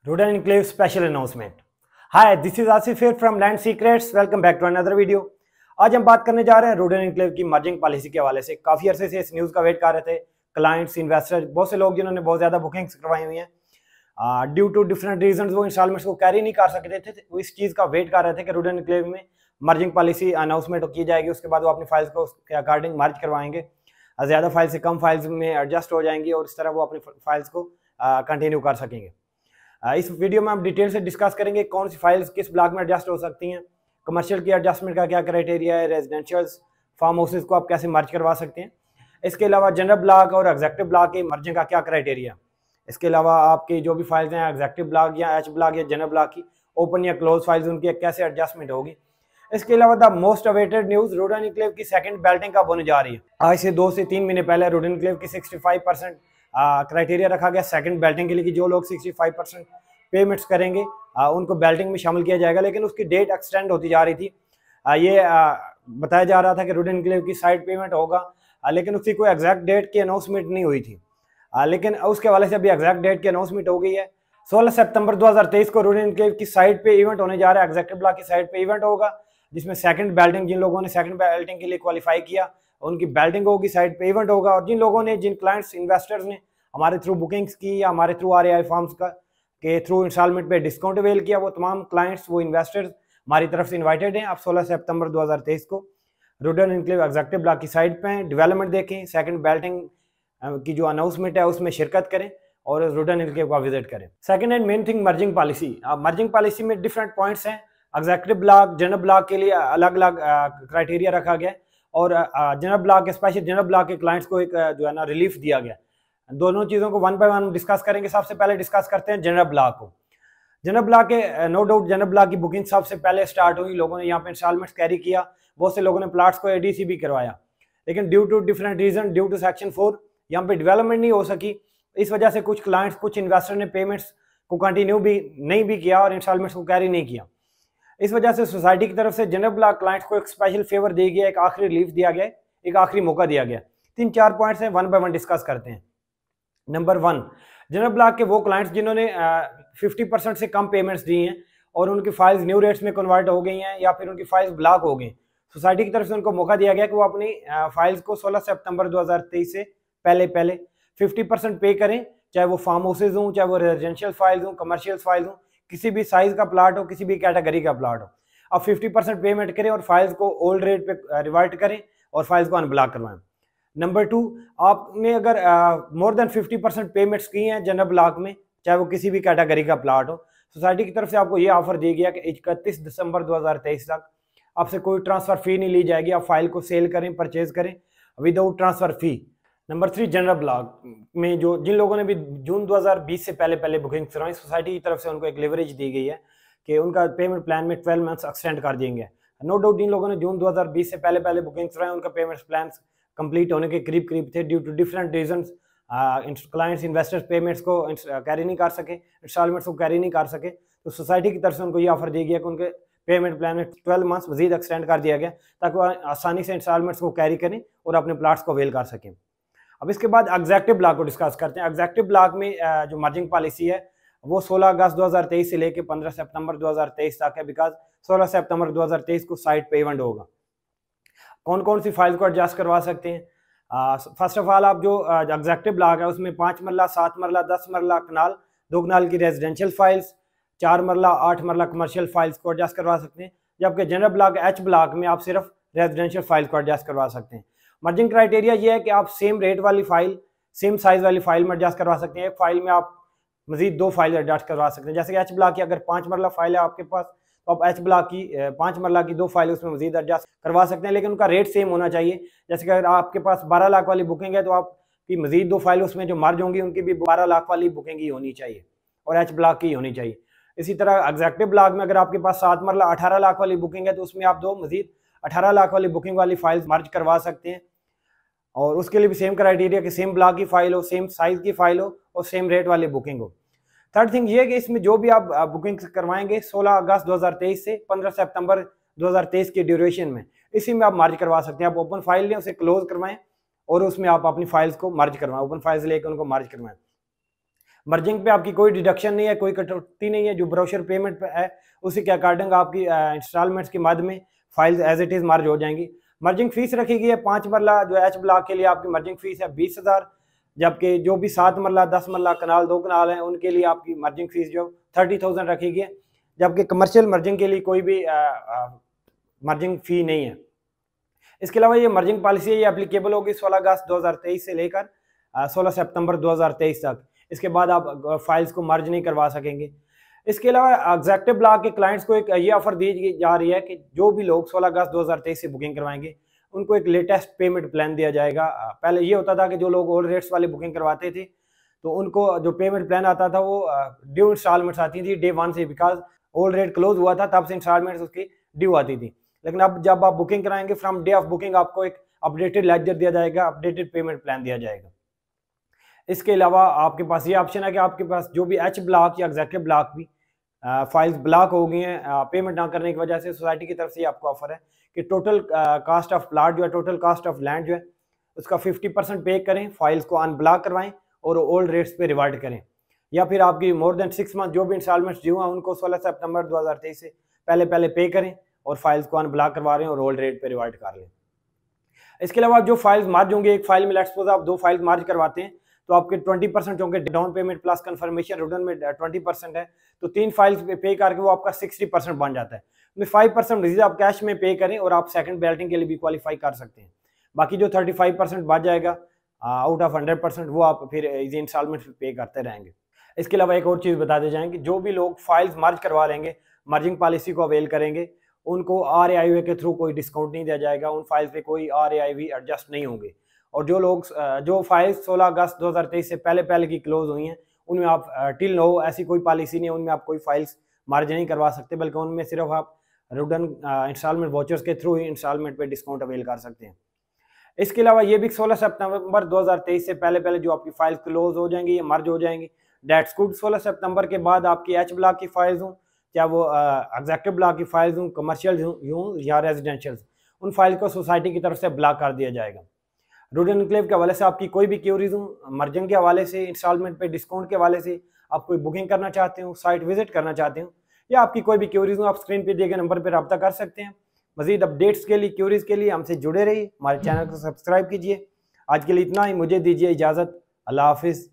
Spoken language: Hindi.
Root and Enclave special announcement. Hi, this is Asif here from Land Secrets. Welcome back to another video. आज हम बात करने जा रहे हैं रूट एंड एनक्लेव की मर्जिंग पॉलिसी के हवाले से। काफी अरसे से इस न्यूज़ का वेट कर रहे थे क्लाइंट्स, इन्वेस्टर, बहुत से लोग जिन्होंने बहुत ज़्यादा बुकिंग्स करवाई हुई हैं। ड्यू टू डिफरेंट रीजंस वो इंस्टॉलमेंट्स को कैरी नहीं कर सकते थे, वो इस चीज़ का वेट कर रहे थे कि रूट एंड एनक्लेव में मर्जिंग पॉलिसी अनाउंसमेंट की जाएगी, उसके बाद वो अपनी फाइल्स को उसके अकॉर्डिंग मर्ज करवाएंगे, ज़्यादा फाइल से कम फाइल्स में एडजस्ट हो जाएंगी और इस तरह वो अपनी फाइल्स को कंटिन्यू कर सकेंगे। इस वीडियो में हम डिटेल से डिस्कस करेंगे कौन सी फाइल्स किस ब्लॉक में एडजस्ट हो सकती हैं, कमर्शियल की एडजस्टमेंट का क्या क्राइटेरिया है, रेजिडेंशियल्स, फार्म हाउसेज को आप कैसे मर्ज करवा सकते हैं। इसके अलावा जनरल ब्लॉक और एग्जेक्टिव ब्लॉक के मर्जिंग का क्या क्राइटेरिया। इसके अलावा आपकी जो भी फाइल्स हैं एग्जेक्टिव ब्लॉक या एच ब्लॉक या जनरल ब्लॉक की ओपन या क्लोज फाइल्स, उनकी कैसे एडजस्टमेंट होगी। इसके अलावा the most awaited news, root and enclave की सेकंड बेल्टिंग कब होने जा रही है। आज से 2 से 3 महीने पहले रूट एंड एनक्लेव की 65% क्राइटेरिया रखा गया सेकंड बेल्टिंग के लिए कि जो लोग 65% पेमेंट्स करेंगे उनको बेल्टिंग में शामिल किया जाएगा, लेकिन उसकी डेट एक्सटेंड होती जा रही थी। ये बताया जा रहा था कि रूट एंड एनक्लेव की साइड पेमेंट होगा, लेकिन उसकी कोई एग्जैक्ट डेट की अनाउंसमेंट नहीं हुई थी। लेकिन उसके हवाले से अभी एग्जैक्ट डेट की अनाउंसमेंट हो गई है। 16 सितंबर 2023 को रूट एंड एनक्लेव की साइड पे इवेंट होने जा रहा है। एग्जेक्टिव ब्लॉक की साइड पे इवेंट होगा जिसमें सेकंड बेल्टिंग, जिन लोगों ने सेकंड बेल्टिंग के लिए क्वालिफाई किया उनकी बेल्टिंग होगी, साइड पे इवेंट होगा। और जिन लोगों ने, जिन क्लाइंट्स, इन्वेस्टर्स ने हमारे थ्रू बुकिंग्स की या हमारे थ्रू RAI फॉर्म्स का के थ्रू इंस्टॉलमेंट पे डिस्काउंट अवेल किया, वो तमाम क्लाइंट्स, वो इन्वेस्टर्स हमारी तरफ से इनवाइटेड हैं। आप 16 सितंबर 2023 को root and enclave executive block की साइड पे हैं, डेवलपमेंट देखें, सेकंड बेल्टिंग की जो अनाउंसमेंट है उसमें शिरकत करें और रूट एंड एनक्लेव का विजिट करें। Second and main thing, merging policy. Merging policy में डिफरेंट पॉइंट्स हैं। एग्जेक्टिव ब्लॉक, जनरल ब्लॉक के लिए अलग अलग क्राइटेरिया रखा गया और general block, special general block के क्लाइंट्स को एक जो है ना रिलीफ दिया गया। दोनों चीज़ों को वन बाय वन डिस्कस करेंगे। सबसे पहले डिस्कस करते हैं जनरल ब्लॉक को। जनरल ब्लॉक के नो डाउट जनरल ब्लॉक की बुकिंग सबसे पहले स्टार्ट हुई, लोगों ने यहाँ पे इंस्टॉलमेंट्स कैरी किया, बहुत से लोगों ने प्लाट्स को ADC भी करवाया, लेकिन due to different reason, due to section 4 यहाँ पे डेवलपमेंट नहीं हो सकी। इस वजह से कुछ क्लाइंट्स, कुछ इन्वेस्टर ने पेमेंट्स को कंटिन्यू भी नहीं किया और इंस्टॉलमेंट्स को कैरी नहीं किया। इस वजह से सोसाइटी की तरफ से जनरल ब्लॉक क्लाइंट्स को एक स्पेशल फेवर दिया गया, एक आखिरी रिलीफ दिया गया, एक आखिरी मौका दिया गया। 3-4 पॉइंट्स हैं, वन बाय वन डिस्कस करते हैं। नंबर 1, जनरल ब्लॉक के वो क्लाइंट्स जिन्होंने 50% से कम पेमेंट्स दी हैं और उनकी फाइल्स न्यू रेट्स में कन्वर्ट हो गई हैं या फिर उनकी फाइल्स ब्लॉक हो गई, सोसाइटी की तरफ से उनको मौका दिया गया कि वो अपनी फाइल्स को 16 सितंबर 2023 से पहले 50% पे करें, चाहे वो फार्म हाउसेज हों, चाहे वो रेजिडेंशियल फाइल्स हों, कमर्शियल फाइल्स हों, किसी भी साइज का प्लाट हो, किसी भी कैटेगरी का प्लाट हो। अब 50% पेमेंट करें और फाइल्स को ओल्ड रेट पे रिवर्ट करें और फाइल्स को अनब्लॉक करवाएं। नंबर 2, आपने अगर मोर देन 50% पेमेंट्स की हैं जनरल ब्लॉक में, चाहे वो किसी भी कैटेगरी का प्लाट हो, सोसाइटी की तरफ से आपको ये ऑफर दिया गया कि 31 दिसंबर 2023 तक आपसे कोई ट्रांसफ़र फ़ी नहीं ली जाएगी। आप फाइल को सेल करें, परचेज करें विदाउट ट्रांसफ़र फ़ी। नंबर 3, जनरल ब्लॉक में जो जिन लोगों ने भी जून 2020 से पहले बुकिंग करवाई, सोसाइटी की तरफ से उनको एक लिवरेज दी गई है कि उनका पेमेंट प्लान में 12 मंथ्स एक्सटेंड कर देंगे। नो डाउट जिन लोगों ने जून 2020 से पहले बुकिंग करवाई उनका पेमेंट प्लान कंप्लीट होने के करीब थे, due to different reasons clients, investors payments को कैरी नहीं कर सके, इंस्टॉलमेंट्स को कैरी नहीं कर सके, तो सोसाइटी की तरफ से उनको ये ऑफर दिया गया कि उनके पेमेंट प्लान में 12 मंथ्स मजीद एक्सटेंड कर दिया गया ताकि वो आसानी से इंस्टॉलमेंट्स को कैरी करें और अपने प्लाट्स को अवेल कर सकें। अब इसके बाद एग्जेक्टिव ब्लॉक को डिस्कस करते हैं। एग्जेक्टिव ब्लॉक में जो मर्जिंग पॉलिसी है वो 16 अगस्त 2023 से लेकर 15 सितंबर 2023 तक है, बिकॉज 16 सितंबर 2023 को साइट पे इवेंट होगा। कौन कौन सी फाइल को एडजस्ट करवा सकते हैं। फर्स्ट ऑफ ऑल, आप जो एग्जेक्टिव ब्लॉक है उसमें 5 मरला, 7 मरला, 10 मरला कनाल, 2 कनाल की रेजिडेंशियल फाइल्स, 4 मरला, 8 मरला कमर्शियल फाइल्स को एडजस्ट करवा सकते हैं। जबकि जनरल ब्लॉक H ब्लॉक में आप सिर्फ रेजिडेंशियल फाइल को एडजस्ट करवा सकते हैं। मर्जिंग क्राइटेरिया ये है कि आप सेम रेट वाली फाइल, सेम साइज वाली फाइल में एडजस्ट करवा सकते हैं। एक फाइल में आप मजीद 2 फाइल एडजस्ट करवा सकते हैं। जैसे कि H ब्लॉक की अगर 5 मरला फाइल है आपके पास, तो आप H ब्लॉक की 5 मरला की 2 फाइल उसमें मजीद एडजस्ट करवा सकते हैं, लेकिन उनका रेट सेम होना चाहिए। जैसे कि अगर आपके पास 12 लाख वाली बुकिंग है तो आपकी मजीद 2 फाइल उसमें जो मर्ज होंगी उनकी भी 12 लाख वाली बुकिंग ही होनी चाहिए और H ब्लॉक की होनी चाहिए। इसी तरह एग्जेक्टिव ब्लॉक में अगर आपके पास 7 मरला 18 लाख वाली बुकिंग है तो उसमें आप 2 मजीद 18 लाख वाली बुकिंग वाली फाइल्स मर्ज करवा सकते हैं और उसके लिए भी सेम क्राइटेरिया कि सेम ब्लॉक की फाइल हो, सेम साइज की फाइल हो और सेम रेट वाली बुकिंग हो। थर्ड थिंग ये कि इसमें जो भी आप बुकिंग करवाएंगे 16 अगस्त 2023 से 15 सितंबर 2023 की ड्यूरेशन में, इसी में आप मर्ज करवा सकते हैं। आप ओपन फाइल लें, उसे क्लोज करवाएं और उसमें आप अपनी फाइल्स को मर्ज करवाएं, ओपन फाइल्स लेकर उनको मर्ज करवाएं। मर्जिंग पे आपकी कोई डिडक्शन नहीं है, कोई कटौती नहीं है। जो ब्रोशर पेमेंट पे है उसी के अकॉर्डिंग आपकी इंस्टॉलमेंट्स के मद में files as it is merge हो जाएंगी। मर्जिंग फीस रखी गई है 5 मरला जो एच ब्लॉक के लिए आपकी मर्जिंग फीस है 20,000, जबकि जो भी 7 मरला 10 मरला कनाल 2 कनाल हैं उनके लिए आपकी मर्जिंग फीस जो 30,000 रखी गई है, जबकि कमर्शियल मर्जिंग के लिए कोई भी मर्जिंग फी नहीं है। इसके अलावा ये मर्जिंग पॉलिसी है, ये एप्लीकेबल होगी 16 अगस्त 2023 से लेकर 16 सितंबर 2023 तक। इसके बाद आप फाइल्स को मर्ज नहीं करवा सकेंगे। इसके अलावा एग्जेक्टिव ब्लॉक के क्लाइंट्स को एक ये ऑफर दी जा रही है कि जो भी लोग 16 अगस्त 2023 से बुकिंग करवाएंगे उनको एक लेटेस्ट पेमेंट प्लान दिया जाएगा। पहले ये होता था कि जो लोग ओल्ड रेट्स वाली बुकिंग करवाते थे तो उनको जो पेमेंट प्लान आता था वो ड्यू इंस्टॉलमेंट्स आती थी डे 1 से, बिकॉज ओल्ड रेट क्लोज हुआ था तब से इंस्टॉलमेंट्स उसकी ड्यू आती थी। लेकिन अब जब आप बुकिंग कराएंगे फ्रॉम डे ऑफ बुकिंग आपको एक अपडेटेड लेजर दिया जाएगा, अपडेटेड पेमेंट प्लान दिया जाएगा। इसके अलावा आपके पास ये ऑप्शन है कि आपके पास जो भी एच ब्लॉक या एग्जेक्टिव ब्लॉक भी फाइल्स ब्लॉक हो गई हैं पेमेंट ना करने की वजह से, सोसाइटी की तरफ से आपको ऑफर है कि टोटल कास्ट ऑफ प्लाट जो है, टोटल कास्ट ऑफ लैंड जो है उसका 50% पे करें, फाइल्स को अनब्लॉक करवाएं और ओल्ड रेट्स पे रिवर्ट करें। या फिर आपकी मोर देन 6 मंथ जो भी इंस्टॉलमेंट्स ड्यू हैं उनको 16 सितंबर 2023 से पहले पे करें और फाइल्स को अनब्लॉक करवा रहे हैं और ओल्ड रेट पे रिवर्ट कर लें। इसके अलावा जो फाइल्स मार्ज होंगे, एक फाइल में लेट्स सपोज आप 2 फाइल्स मार्ज करवाते हैं तो आपके 20% होंगे डाउन पेमेंट प्लस कंफर्मेशन, रुडन में 20% है तो 3 फाइल्स पे करके वो आपका 60% बन जाता है। 5% रिजीव आप कैश में पे करें और आप सेकंड बैलेटिंग के लिए भी क्वालिफाई कर सकते हैं। बाकी जो 35% बच जाएगा आउट ऑफ 100% वो आप फिर इजी इंस्टॉलमेंट पे करते रहेंगे। इसके अलावा एक और चीज़ बता दे जाएंगे, जो भी लोग फाइल्स मर्ज करवा लेंगे, मर्जिंग पॉलिसी को अवेल करेंगे, उनको RAIV के थ्रू कोई डिस्काउंट नहीं दिया जाएगा, उन फाइल्स पे कोई RAIV एडजस्ट नहीं होंगे। और जो लोग जो फाइल्स 16 अगस्त 2023 से पहले की क्लोज हुई हैं उनमें आप टिल नो ऐसी कोई पॉलिसी नहीं है, उनमें आप कोई फाइल्स मार्ज नहीं करवा सकते, बल्कि उनमें सिर्फ आप रुडन इंस्टॉलमेंट वाउचर्स के थ्रू ही इंस्टॉलमेंट पे डिस्काउंट अवेल कर सकते हैं। इसके अलावा ये भी 16 सितंबर 2023 से पहले जो आपकी फाइल्स क्लोज हो जाएंगी या मर्ज हो जाएंगी, डेट्स गुड। 16 सितंबर के बाद आपकी एच ब्लॉक की फाइल्स हों, चाहे वो एग्जेक्टिव ब्लॉक की फाइल्स हों, कमर्शियल हों या रेजिडेंशियल, उन फाइल को सोसाइटी की तरफ से ब्लॉक कर दिया जाएगा। रूडन एनक्लेव के हवाले से आपकी कोई भी क्यूरीज हो, मर्जिंग के हवाले से, इंस्टॉलमेंट पे डिस्काउंट के हवाले से, आप कोई बुकिंग करना चाहते हो, साइट विजिट करना चाहते हो, या आपकी कोई भी क्यूरीज हो, आप स्क्रीन पे दिए गए नंबर पर रब्ता कर सकते हैं। मजीद अपडेट्स के लिए, क्यूरीज के लिए हमसे जुड़े रहिए, हमारे चैनल को सब्सक्राइब कीजिए। आज के लिए इतना ही, मुझे दीजिए इजाज़त। अल्लाह हाफिज़।